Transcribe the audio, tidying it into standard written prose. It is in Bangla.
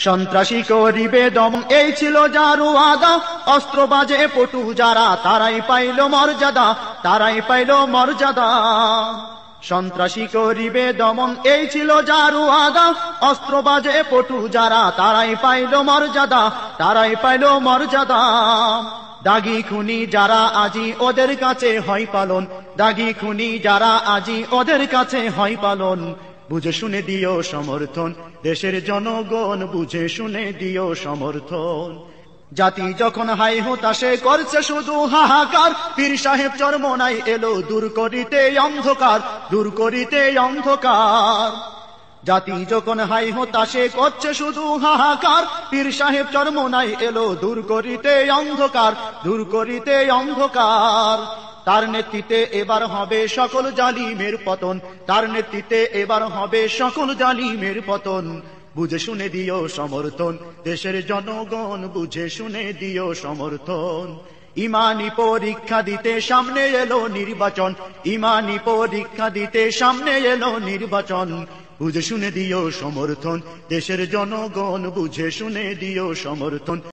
সন্ত্রাসী করিবে দমন, এই ছিল যার ওয়াদা। অস্ত্র বাজে পটু যারা, তারাই পাইল মর্যাদা, তারাই পাইল মর্যাদা। সন্ত্রাসী করিবে দমন, এই ছিল যার ওয়াদা। অস্ত্র বাজে পটু যারা, তারাই পাইল মর্যাদা, তারাই পাইল মর্যাদা। দাগি খুনি যারা আজি, ওদের কাছে হয় পালন। দাগি খুনি যারা আজি, ওদের কাছে হয় পালন। বুঝে শুনে দিও সমর্থন, দেশের জনগণ বুঝে শুনে দিও সমর্থন। জাতি যখন হাই হতাশে করছে শুধু হাহাকার, পীর সাহেব চরমোনাই এলো দূর করিতে অন্ধকার, দূর করিতে অন্ধকার। জাতি যখন হাই হতাশে করছে শুধু হাহাকার, পীর সাহেব চরমোনাই এলো দূর করিতে অন্ধকার, দূর করিতে অন্ধকার। তার নেতৃত্বে এবার হবে সকল জালিমের পতন, তার নেতৃত্বে এবার হবে সকল জালিমের পতন। বুঝে শুনে দিও সমর্থন, দেশের জনগণ বুঝে শুনে দিও সমর্থন। ইমানি পরীক্ষা দিতে সামনে এলো নির্বাচন, ইমানি পরীক্ষা দিতে সামনে এলো নির্বাচন। বুঝে শুনে দিও সমর্থন, দেশের জনগণ বুঝে শুনে দিও সমর্থন।